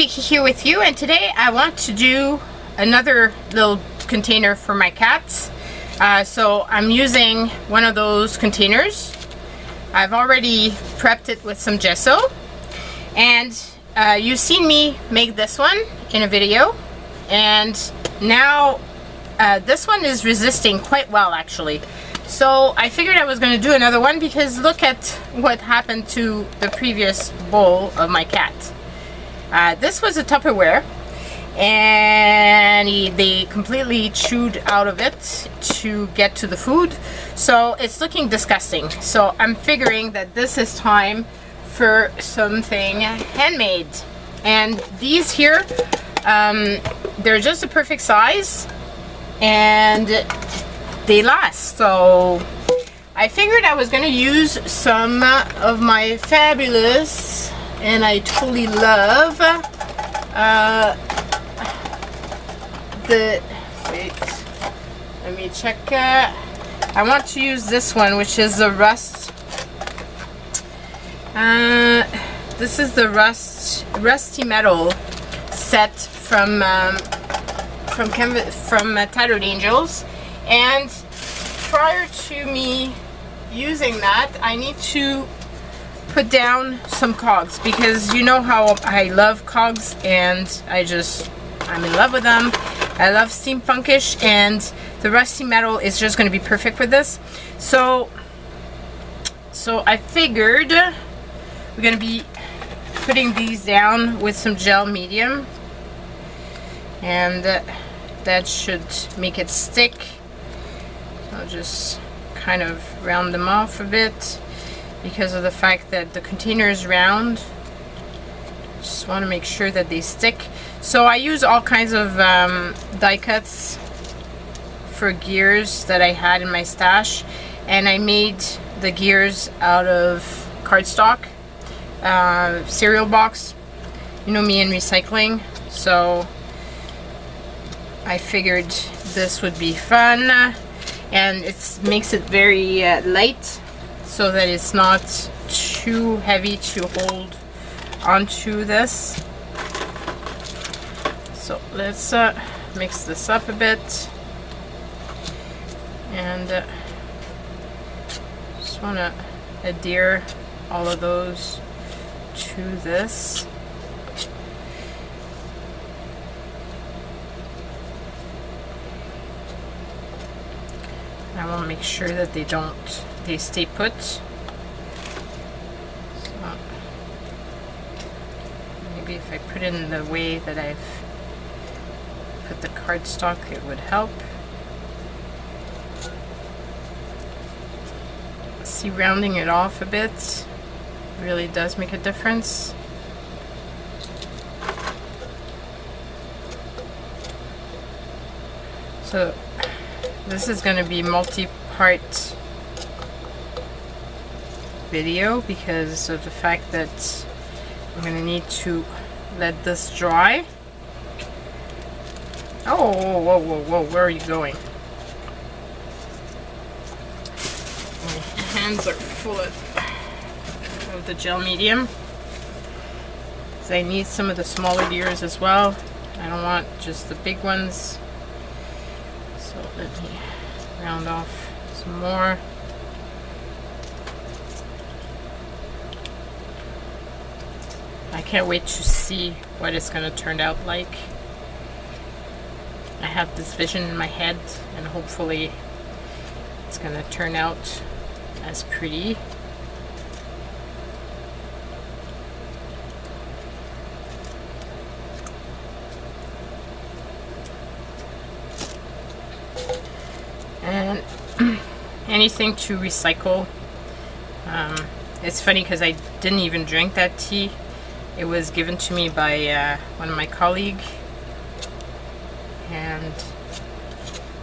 Vicky here with you, and today I want to do another little container for my cats. So I'm using one of those containers. I've already prepped it with some gesso, and you've seen me make this one in a video, and now this one is resisting quite well actually. So I figured I was going to do another one because look at what happened to the previous bowl of my cat. This was a Tupperware, and they completely chewed out of it to get to the food, so it's looking disgusting. So I'm figuring that this is time for something handmade, and these here, they're just a perfect size and they last. So I figured I was going to use some of my fabulous, and I totally love wait, let me check. I want to use this one, which is the rust. This is the rusty metal set from Tattered Angels. And prior to me using that, I need to put down some cogs, because you know how I love cogs, and I'm in love with them. I love steampunkish, and the rusty metal is just going to be perfect for this. So I figured we're going to be putting these down with some gel medium, and that should make it stick. I'll just kind of round them off a bit because of the fact that the container is round. Just want to make sure that they stick. So I use all kinds of die cuts for gears that I had in my stash, and I made the gears out of cardstock, cereal box. You know me and recycling, so I figured this would be fun. And it makes it very light, so that it's not too heavy to hold onto this. So let's mix this up a bit, and just want to adhere all of those to this. I want to make sure that they stay put. So maybe if I put it in the way that I've put the cardstock, it would help. See, rounding it off a bit really does make a difference. So this is going to be multi-part video because of the fact that I'm going to need to let this dry. Oh, whoa, whoa, whoa, where are you going? My hands are full of the gel medium, because I need some of the smaller gears as well. I don't want just the big ones. So let me round off some more. I can't wait to see what it's going to turn out like. I have this vision in my head, and hopefully it's going to turn out as pretty. And anything to recycle. It's funny because I didn't even drink that tea. It was given to me by one of my colleagues, and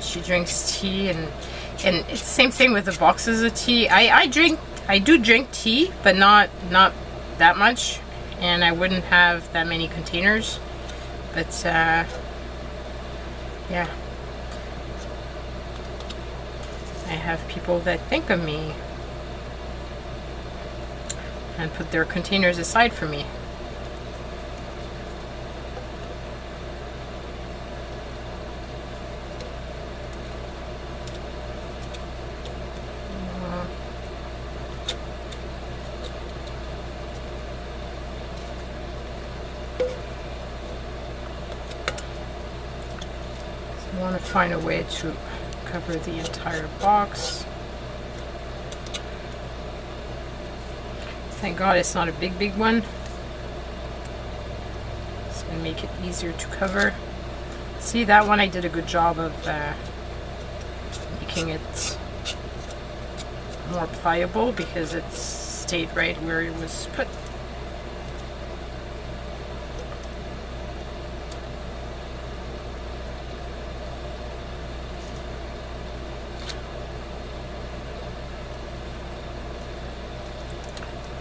she drinks tea, and it's the same thing with the boxes of tea. I do drink tea, but not that much, and I wouldn't have that many containers. But yeah. I have people that think of me and put their containers aside for me. I want to find a way to cover the entire box. Thank God it's not a big one. It's going to make it easier to cover. See, that one I did a good job of making it more pliable because it stayed right where it was put.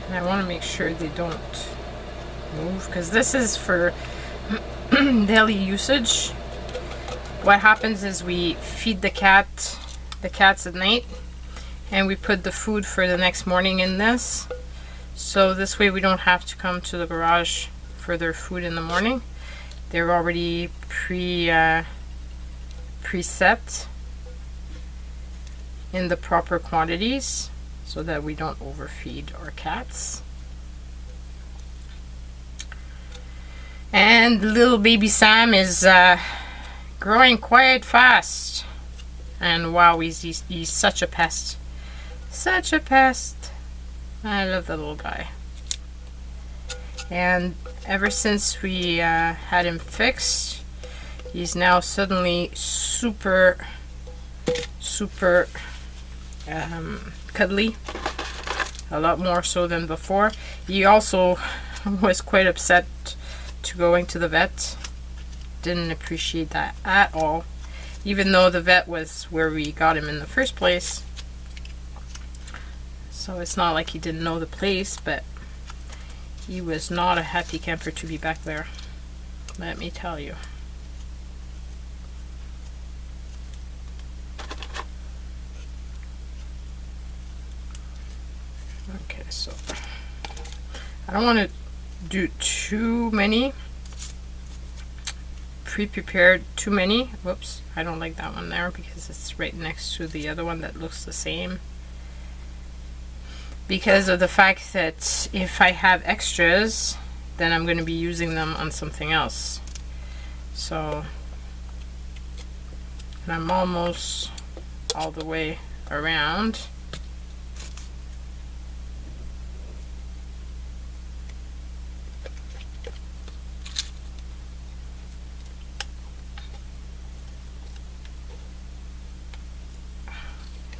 And I want to make sure they don't move because this is for daily usage. What happens is we feed the cats at night, and we put the food for the next morning in this. So this way we don't have to come to the garage for their food in the morning. They're already preset in the proper quantities so that we don't overfeed our cats. And little baby Sam is growing quite fast, and wow, he's such a pest. Such a pest. I love the little guy. And ever since we had him fixed, he's now suddenly super cuddly, a lot more so than before. He also was quite upset to going to the vet. Didn't appreciate that at all, even though the vet was where we got him in the first place. So it's not like he didn't know the place, but he was not a happy camper to be back there, let me tell you. Okay, so I don't want to do too many pre-prepared, too many. Whoops, I don't like that one there because it's right next to the other one that looks the same, because of the fact that if I have extras, then I'm going to be using them on something else. So, and I'm almost all the way around.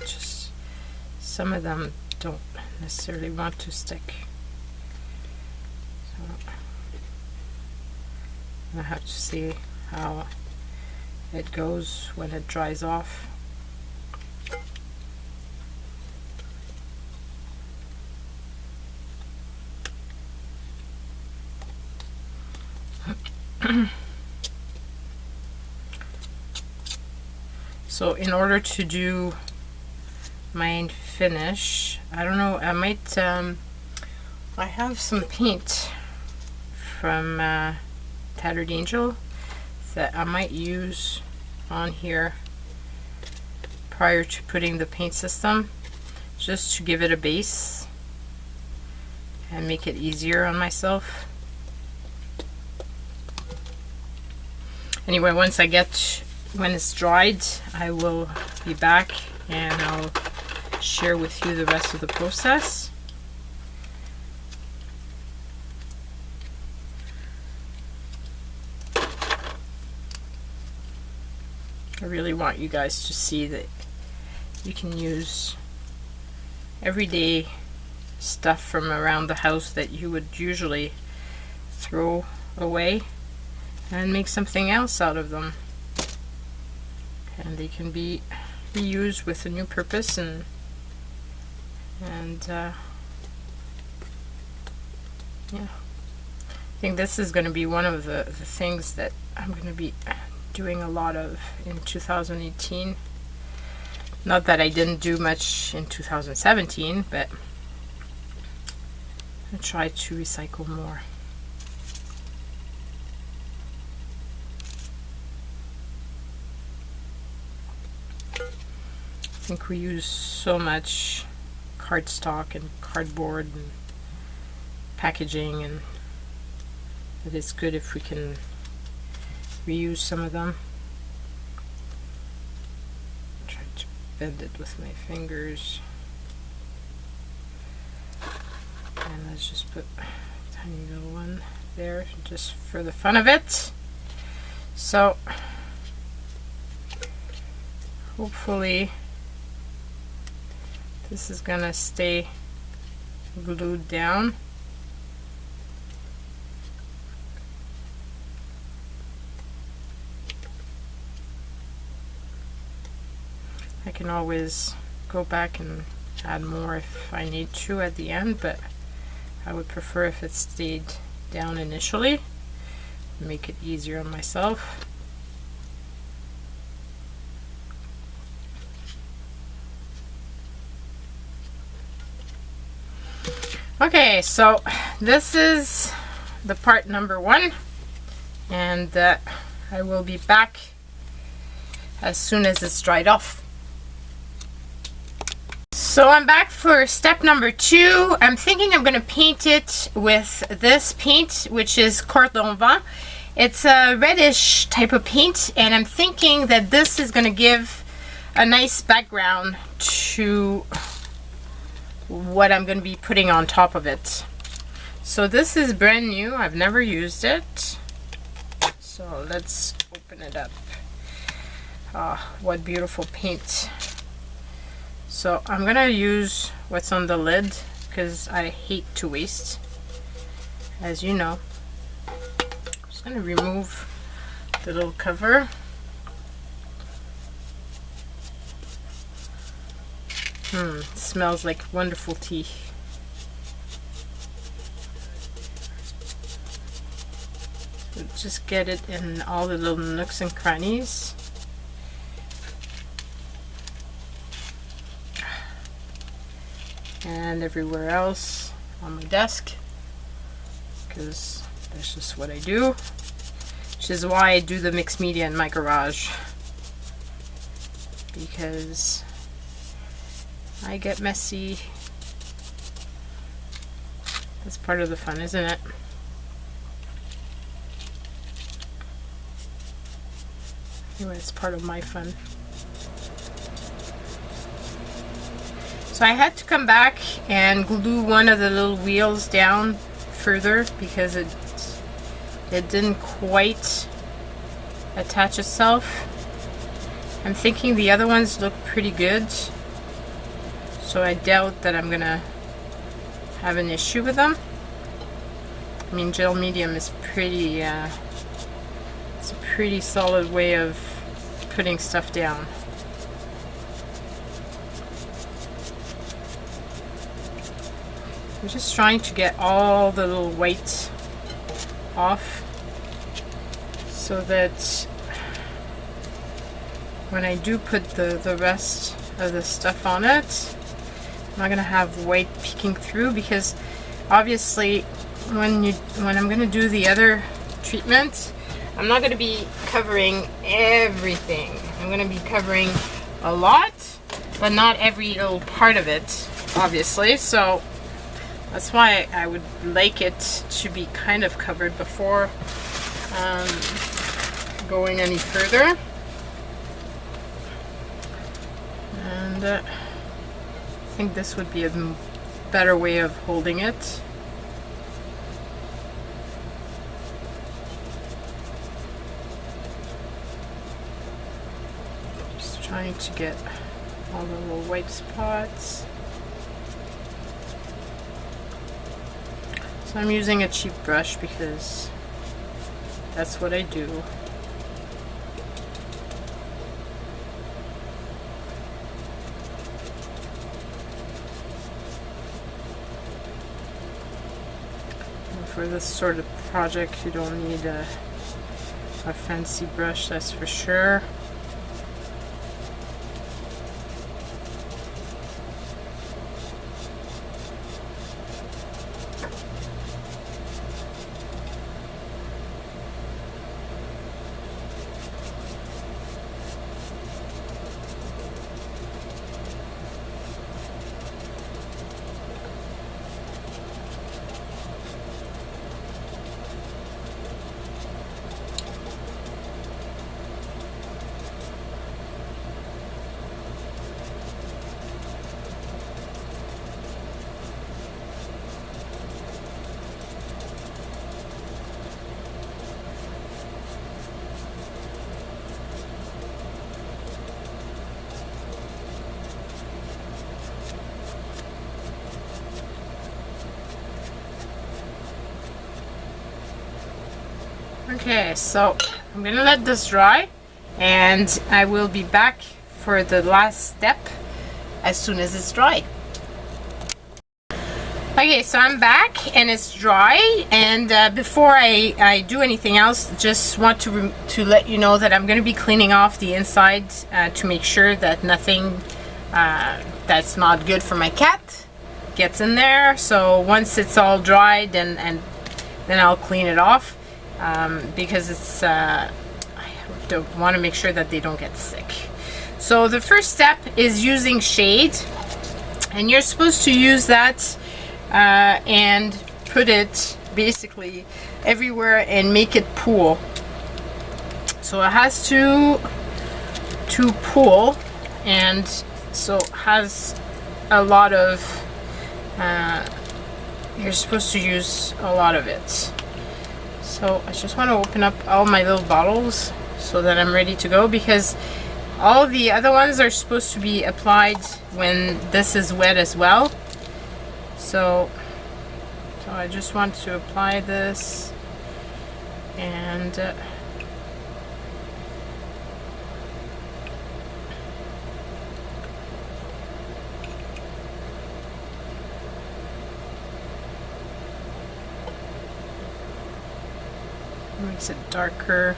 Just some of them don't necessarily want to stick. So I have to see how it goes when it dries off. So in order to do my finish, I don't know, I might I have some paint from Tattered Angel that I might use on here prior to putting the paint system, just to give it a base and make it easier on myself. Anyway, once I get, when it's dried, I will be back and I'll share with you the rest of the process. I really want you guys to see that you can use everyday stuff from around the house that you would usually throw away and make something else out of them. And they can be reused with a new purpose, and yeah, I think this is going to be one of the things that I'm going to be doing a lot of in 2018. Not that I didn't do much in 2017, but I try to recycle more. I think we use so much cardstock and cardboard and packaging, and that it's good if we can reuse some of them. bend it with my fingers. And let's just put a tiny little one there just for the fun of it. So hopefully this is gonna stay glued down. I can always go back and add more if I need to at the end, but I would prefer if it stayed down initially, make it easier on myself. Okay, so this is the part number 1, and I will be back as soon as it's dried off. So I'm back for step number 2. I'm thinking I'm going to paint it with this paint, which is Cordon Vent. It's a reddish type of paint, and I'm thinking that this is going to give a nice background to what I'm going to be putting on top of it. So this is brand new. I've never used it. So let's open it up. What beautiful paint. So I'm gonna use what's on the lid because I hate to waste, as you know. I'm just gonna remove the little cover. It smells like wonderful tea. So just get it in all the little nooks and crannies. And everywhere else on my desk, because that's just what I do, which is why I do the mixed media in my garage, because I get messy. That's part of the fun, isn't it? Anyway, it's part of my fun. So I had to come back and glue one of the little wheels down further because it didn't quite attach itself. I'm thinking the other ones look pretty good, so I doubt that I'm gonna have an issue with them. I mean, gel medium is pretty, it's a pretty solid way of putting stuff down. I'm just trying to get all the little white off so that when I do put the rest of the stuff on it, I'm not gonna have white peeking through, because obviously when I'm gonna do the other treatment, I'm not gonna be covering everything. I'm gonna be covering a lot, but not every little part of it, obviously. So that's why I would like it to be kind of covered before going any further. And I think this would be a better way of holding it. Just trying to get all the little white spots. So I'm using a cheap brush because that's what I do. And for this sort of project, you don't need a fancy brush, that's for sure. Okay, so I'm gonna let this dry and I will be back for the last step as soon as it's dry. Okay, so I'm back and it's dry, and before I do anything else, just want to let you know that I'm going to be cleaning off the inside to make sure that nothing that's not good for my cat gets in there. So once it's all dried, then I'll clean it off because it's I want to make sure that they don't get sick. So the first step is using shade, and you're supposed to use that and put it basically everywhere and make it pool. So it has to pool, and so it has a lot of you're supposed to use a lot of it. So I just want to open up all my little bottles so that I'm ready to go, because all the other ones are supposed to be applied when this is wet as well. So I just want to apply this, and makes it darker.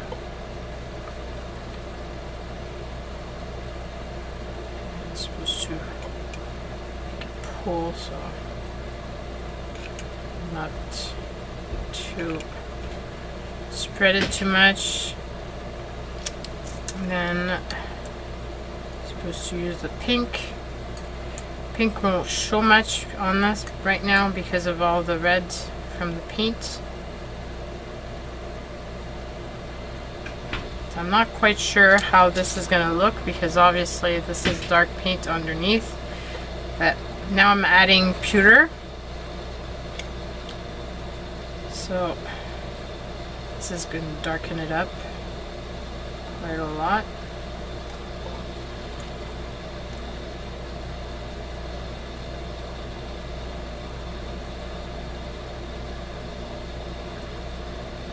It's supposed to make it pool, so not to spread it too much. And then I'm supposed to use the pink. Pink won't show much on this right now because of all the red from the paint. So I'm not quite sure how this is going to look, because obviously this is dark paint underneath. But now I'm adding pewter. So this is going to darken it up quite a lot.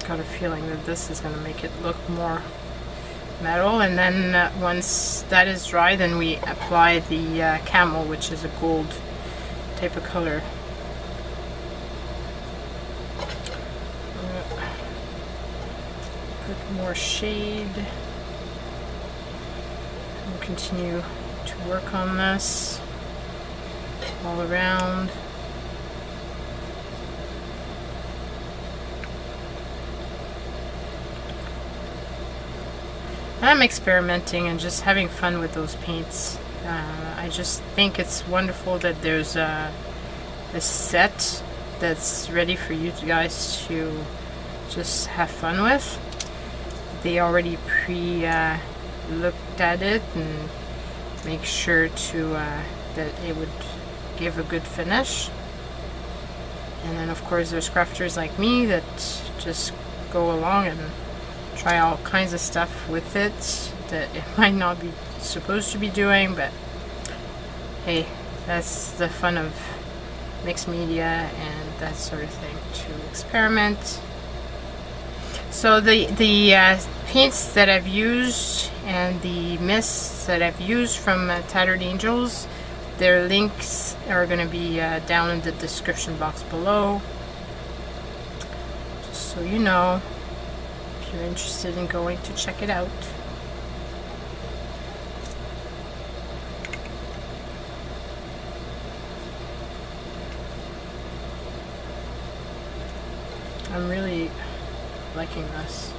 Got a feeling that this is going to make it look more metal, and then once that is dry, then we apply the camel, which is a gold type of color. Put more shade. We'll continue to work on this all around. I'm experimenting and just having fun with those paints. I just think it's wonderful that there's a set that's ready for you guys to just have fun with. They already looked at it and make sure to that it would give a good finish. And then of course there's crafters like me that just go along and try all kinds of stuff with it that it might not be supposed to be doing, but hey, that's the fun of mixed media and that sort of thing, to experiment. So the paints that I've used and the mists that I've used from Tattered Angels, their links are going to be down in the description box below, just so you know, if you're interested in going to check it out. I'm really liking this.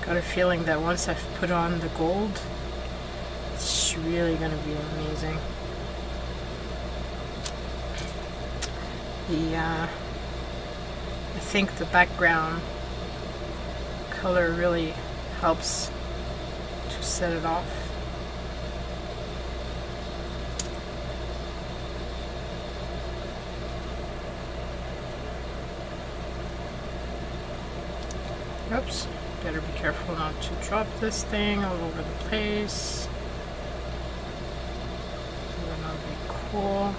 Got a feeling that once I've put on the gold, it's really going to be amazing. I think the background color really helps to set it off. Oops, better be careful not to drop this thing all over the place. That would not be cool.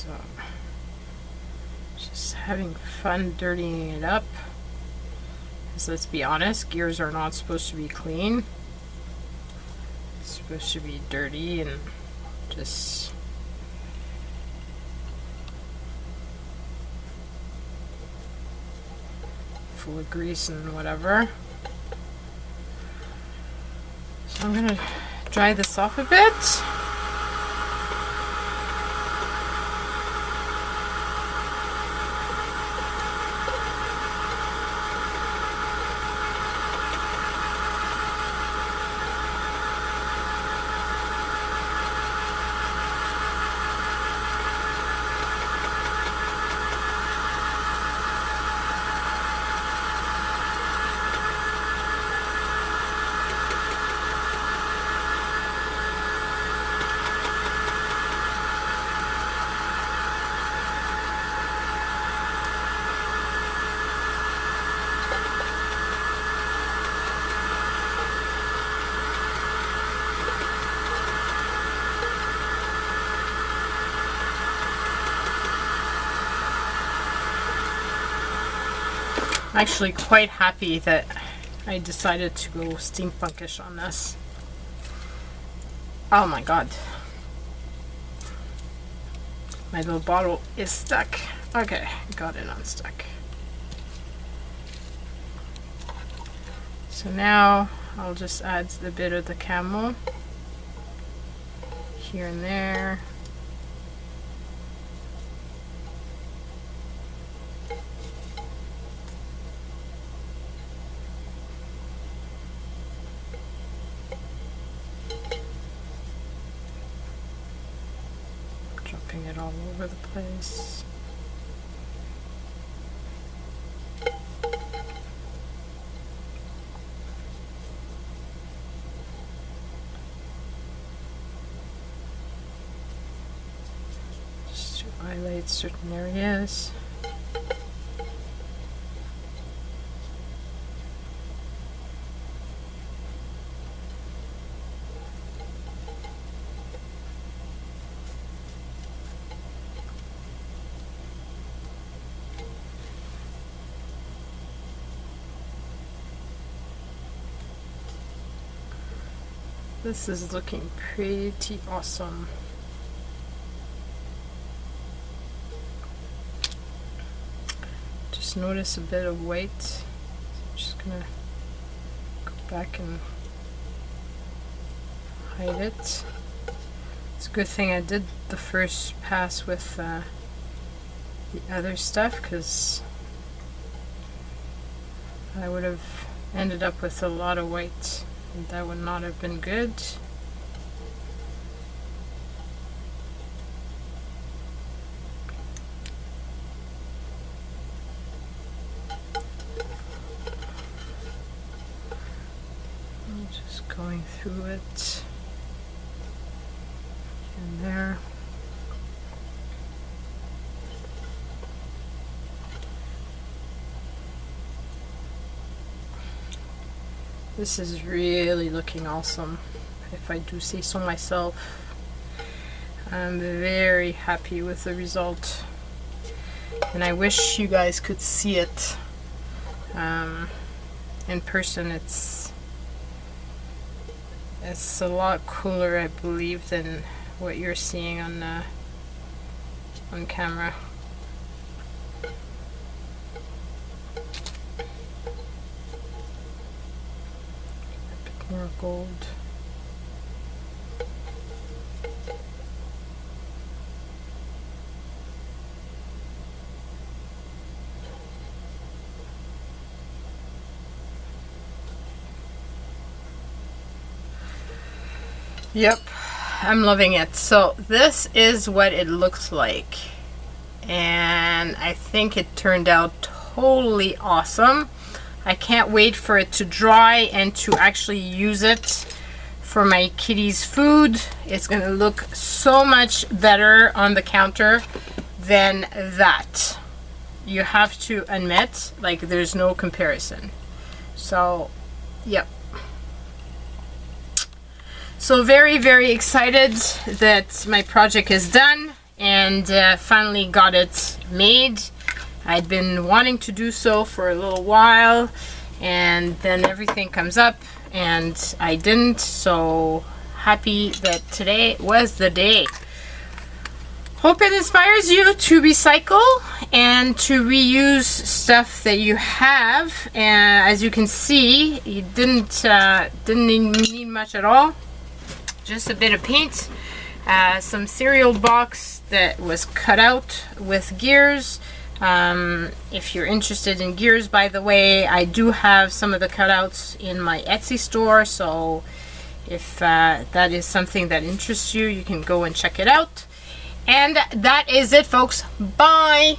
So just having fun dirtying it up. Because let's be honest, gears are not supposed to be clean. It's supposed to be dirty and just full of grease and whatever. So I'm gonna dry this off a bit. I'm actually quite happy that I decided to go steampunkish on this. Oh my god. My little bottle is stuck. Okay, got it unstuck. So now I'll just add a bit of the camel here and there. Dropping it all over the place. Just to highlight certain areas. This is looking pretty awesome. Just notice a bit of weight. So I'm just gonna go back and hide it. It's a good thing I did the first pass with the other stuff, because I would have ended up with a lot of weight. That would not have been good. I'm just going through it and there. This is really looking awesome, if I do say so myself. I'm very happy with the result, and I wish you guys could see it in person. It's a lot cooler, I believe, than what you're seeing on camera. More gold. Yep, I'm loving it. So this is what it looks like, and I think it turned out totally awesome. I can't wait for it to dry and to actually use it for my kitty's food. It's gonna look so much better on the counter than that. You have to admit, like, there's no comparison. So, yep. So very, very excited that my project is done. and finally got it made. I'd been wanting to do so for a little while, and then everything comes up and I didn't, so happy that today was the day. Hope it inspires you to recycle and to reuse stuff that you have. And as you can see, you didn't need much at all. Just a bit of paint, some cereal box that was cut out with gears. If you're interested in gears, by the way, I do have some of the cutouts in my Etsy store, so if that is something that interests you, you can go and check it out. And that is it, folks. Bye!